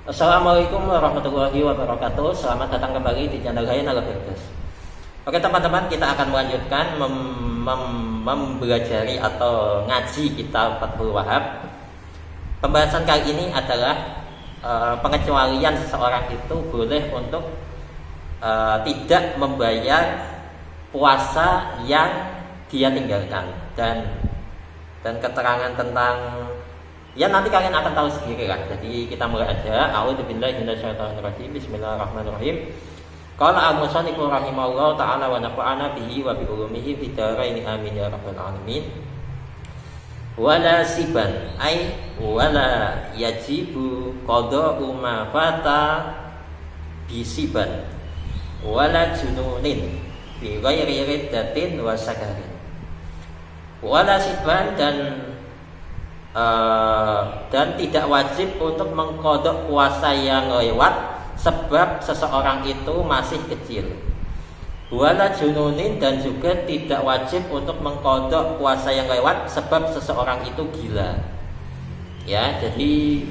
Assalamualaikum warahmatullahi wabarakatuh. Selamat datang kembali di channel Hayyan Ala Firdaus. Oke teman-teman, kita akan melanjutkan mempelajari atau ngaji kitab Fathul Wahhab. Pembahasan kali ini adalah pengecualian seseorang itu boleh untuk tidak membayar puasa yang dia tinggalkan, dan keterangan tentang ya nanti kalian akan tahu sendiri lah. Jadi kita mulai aja. A'udzubillahi minasyaitonirrajim. Bismillahirrahmanirrahim. Qala al-musannifu rahimahullahu ta'ala wa nafa'ana bihi wa bi ulumihi fid dharain amin ya rabbal alamin. Wala siban ay wala yajibu qada'u ma fata bisiban wala jununin bi ghairi riddatin wa sakarin. Wala siban dan tidak wajib untuk mengkodok puasa yang lewat sebab seseorang itu masih kecil. Wala jununin, dan juga tidak wajib untuk mengkodok puasa yang lewat sebab seseorang itu gila. Ya, jadi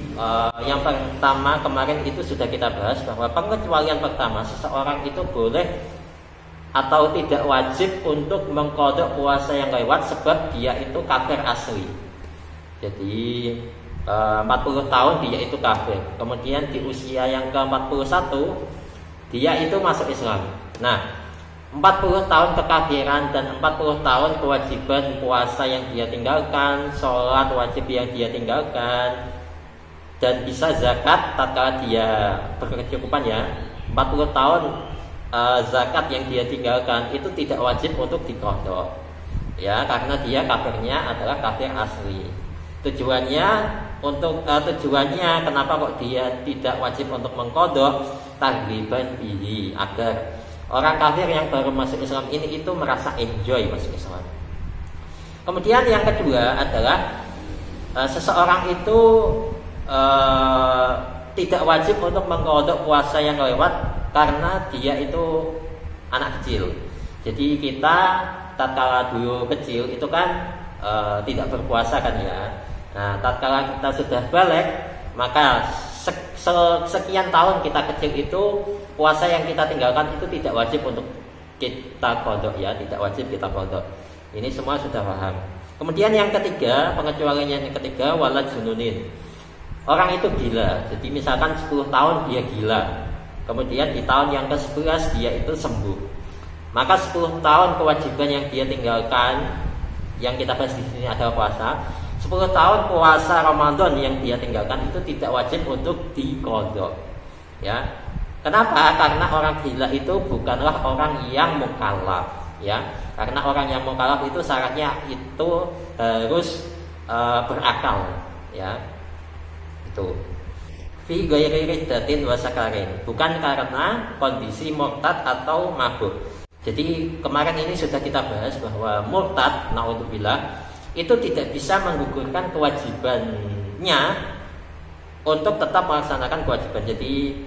yang pertama kemarin itu sudah kita bahas bahwa pengecualian pertama, seseorang itu boleh atau tidak wajib untuk mengkodok puasa yang lewat sebab dia itu kafir asli. Jadi 40 tahun dia itu kafir. Kemudian di usia yang ke-41 dia itu masuk Islam. Nah, 40 tahun kekafiran dan 40 tahun kewajiban puasa yang dia tinggalkan, sholat wajib yang dia tinggalkan, dan bisa zakat tatkala dia berkecukupan ya. 40 tahun zakat yang dia tinggalkan itu tidak wajib untuk diqadha. Ya, karena dia kafirnya adalah kafir asli. Tujuannya kenapa kok dia tidak wajib untuk mengkodok? Taghliban bihi, agar orang kafir yang baru masuk Islam ini itu merasa enjoy masuk Islam. Kemudian yang kedua adalah seseorang itu tidak wajib untuk mengkodok puasa yang lewat karena dia itu anak kecil. Jadi kita tatkala dulu kecil itu kan tidak berpuasa kan ya. Nah, tatkala kita sudah balik, maka sekian tahun kita kecil itu puasa yang kita tinggalkan itu tidak wajib untuk kita qadha ya, tidak wajib kita qadha. Ini semua sudah paham. Kemudian yang ketiga, pengecualian yang ketiga wala jununin. Orang itu gila. Jadi misalkan 10 tahun dia gila. Kemudian di tahun yang ke-11 dia itu sembuh. Maka 10 tahun kewajiban yang dia tinggalkan, yang kita bahas di sini adalah puasa. 10 tahun puasa Ramadan yang dia tinggalkan itu tidak wajib untuk diqadha. Ya. Kenapa? Karena orang gila itu bukanlah orang yang mukallaf, ya. Karena orang yang mukallaf itu syaratnya itu harus berakal, ya. Itu. Fi ghairi riddatin wa sakarin, bukan karena kondisi murtad atau mabuk. Jadi kemarin ini sudah kita bahas bahwa murtad, naudzubillah, itu tidak bisa menggugurkan kewajibannya untuk tetap melaksanakan kewajiban. Jadi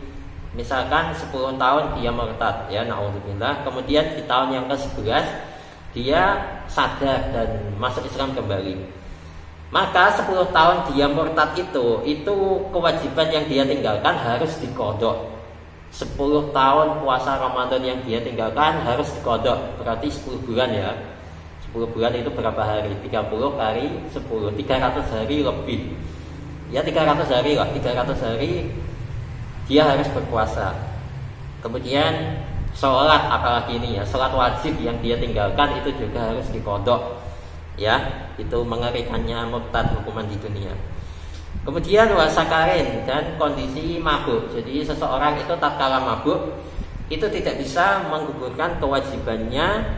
misalkan 10 tahun dia murtad ya, naudzubillah, kemudian di tahun yang ke-11 dia sadar dan masuk Islam kembali. Maka 10 tahun dia murtad itu kewajiban yang dia tinggalkan harus diqadha. 10 tahun puasa Ramadan yang dia tinggalkan harus diqadha, berarti 10 bulan ya. 10 bulan itu berapa hari? 30 kali 10, 300 hari lebih. Ya 300 hari lah, 300 hari dia harus berpuasa. Kemudian sholat, apalagi ini ya, sholat wajib yang dia tinggalkan itu juga harus diqadha. Ya, itu mengerikannya murtad hukuman di dunia. Kemudian wasakarin, dan kondisi mabuk. Jadi seseorang itu tatkala mabuk itu tidak bisa menggugurkan kewajibannya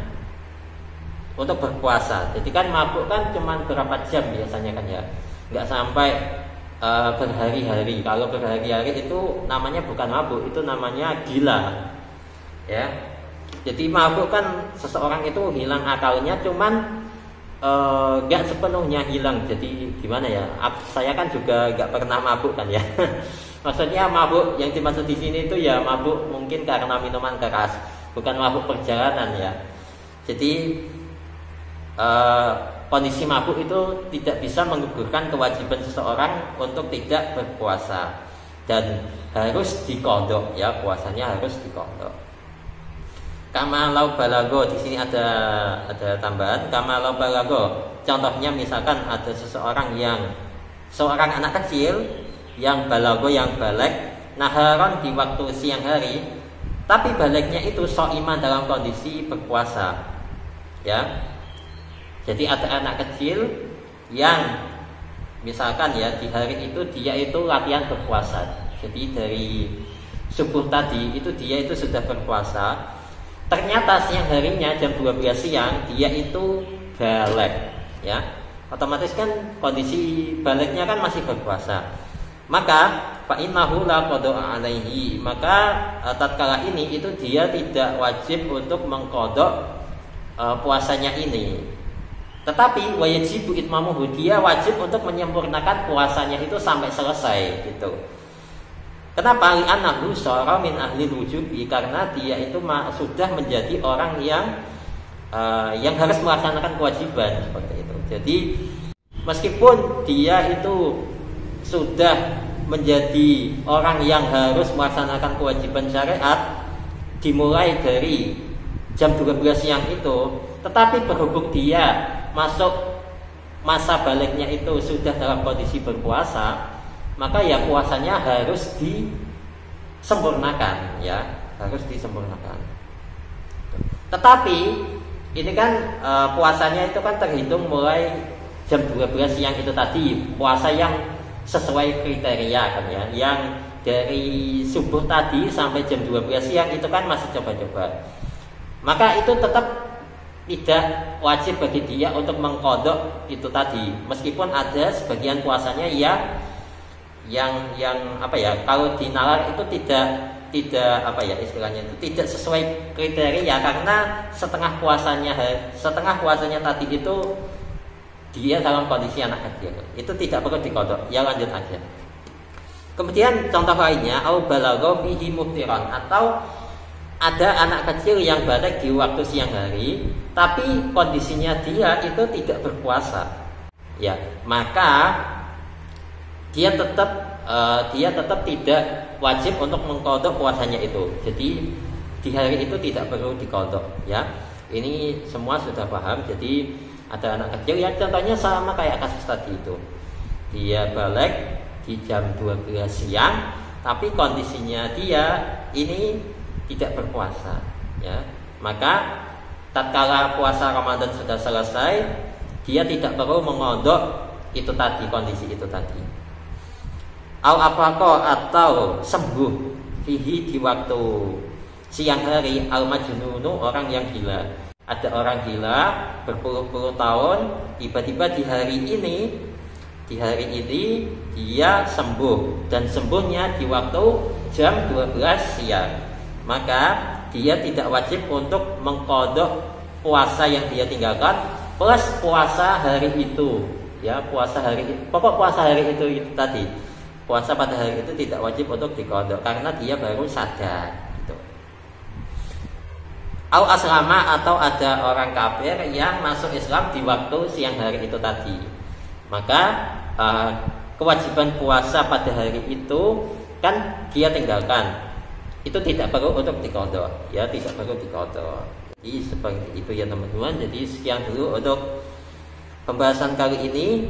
untuk berpuasa. Jadi kan mabuk kan cuma berapa jam biasanya kan ya, nggak sampai berhari-hari. Kalau berhari-hari itu namanya bukan mabuk, itu namanya gila. Ya, jadi mabuk kan seseorang itu hilang akalnya, cuman nggak sepenuhnya hilang. Jadi gimana ya? Saya kan juga nggak pernah mabuk kan ya. Maksudnya mabuk yang dimaksud di sini itu ya mabuk mungkin karena minuman keras, bukan mabuk perjalanan ya. Jadi kondisi mabuk itu tidak bisa menggugurkan kewajiban seseorang untuk tidak berpuasa. dan harus diqadha, ya, puasanya harus diqadha. Kama lau balago, di sini ada tambahan, kama lau balago. Contohnya misalkan ada seorang anak kecil yang balago, yang balik naharon di waktu siang hari, tapi baliknya itu so'iman dalam kondisi berpuasa, ya. Jadi ada anak kecil yang misalkan ya di hari itu dia itu latihan berpuasa. Jadi dari subuh tadi itu dia itu sudah berpuasa. Ternyata siang harinya jam 12 siang dia itu balik, ya. Otomatis kan kondisi baliknya kan masih berpuasa. Maka fa innahu la qada alaihi, maka tatkala ini itu dia tidak wajib untuk mengqadha puasanya ini. Tetapi wajibu itmamuhu, dia wajib untuk menyempurnakan puasanya itu sampai selesai gitu. Kenapa? Li'annahu shara min ahli wujubi, karena dia itu sudah menjadi orang yang harus melaksanakan kewajiban seperti itu. Jadi meskipun dia itu sudah menjadi orang yang harus melaksanakan kewajiban syariat dimulai dari jam 12 siang itu, tetapi berhubung dia masuk masa baliknya itu sudah dalam kondisi berpuasa, maka ya puasanya harus disempurnakan, ya, harus disempurnakan. Tetapi ini kan puasanya itu kan terhitung mulai jam 12 siang itu tadi, puasa yang sesuai kriteria kan, ya, yang dari subuh tadi sampai jam 12 siang itu kan masih coba-coba. Maka itu tetap tidak wajib bagi dia untuk mengqadha itu tadi, meskipun ada sebagian puasanya yang apa ya, kalau dinalar itu tidak apa ya istilahnya, itu tidak sesuai kriteria, karena setengah puasanya tadi itu dia dalam kondisi anak kecil, itu tidak perlu diqadha, ya lanjut aja. Kemudian contoh lainnya, au balagha fihi muftiran, atau ada anak kecil yang balik di waktu siang hari, tapi kondisinya dia itu tidak berpuasa, ya, maka dia tetap tidak wajib untuk mengqadha puasanya itu. Jadi di hari itu tidak perlu diqadha, ya. Ini semua sudah paham. Jadi ada anak kecil yang contohnya sama kayak kasus tadi itu, dia balik di jam 12 siang, tapi kondisinya dia ini tidak berpuasa, ya. Maka tatkala puasa Ramadan sudah selesai, dia tidak perlu mengqadha itu tadi, kondisi itu tadi. Al afaqo, atau sembuh fihi di waktu siang hari, al majnunu, orang yang gila. Ada orang gila berpuluh-puluh tahun, tiba-tiba di hari ini dia sembuh, dan sembuhnya di waktu jam 12 siang. Maka dia tidak wajib untuk mengqadha puasa yang dia tinggalkan plus puasa hari itu, ya, puasa hari itu tadi. Puasa pada hari itu tidak wajib untuk diqadha karena dia baru sadar gitu. Au aslama, atau ada orang kafir yang masuk Islam di waktu siang hari itu tadi, maka kewajiban puasa pada hari itu kan dia tinggalkan, itu tidak perlu untuk diqadha, ya, tidak perlu diqadha. Jadi seperti itu ya teman-teman. Jadi sekian dulu untuk pembahasan kali ini.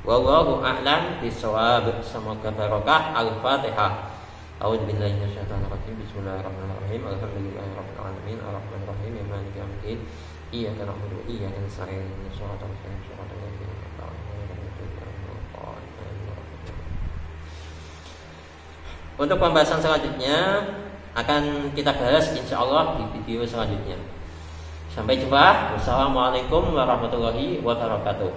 Wallahu a'lam bishawab. Semoga barokah. Al-Fatihah. A'udzu billahi minasyaitonir rajim. Bismillahirrahmanirrahim. Alhamdulillahirabbil alamin. Arrahmanir rahim. Maliki yaumiddin. Iyyaka na'budu wa iyyaka nasta'in. Ihdinas siratal mustaqim. Shiratal ladzina an'amta 'alaihim. Untuk pembahasan selanjutnya akan kita bahas insyaallah di video selanjutnya. Sampai jumpa. Wassalamualaikum warahmatullahi wabarakatuh.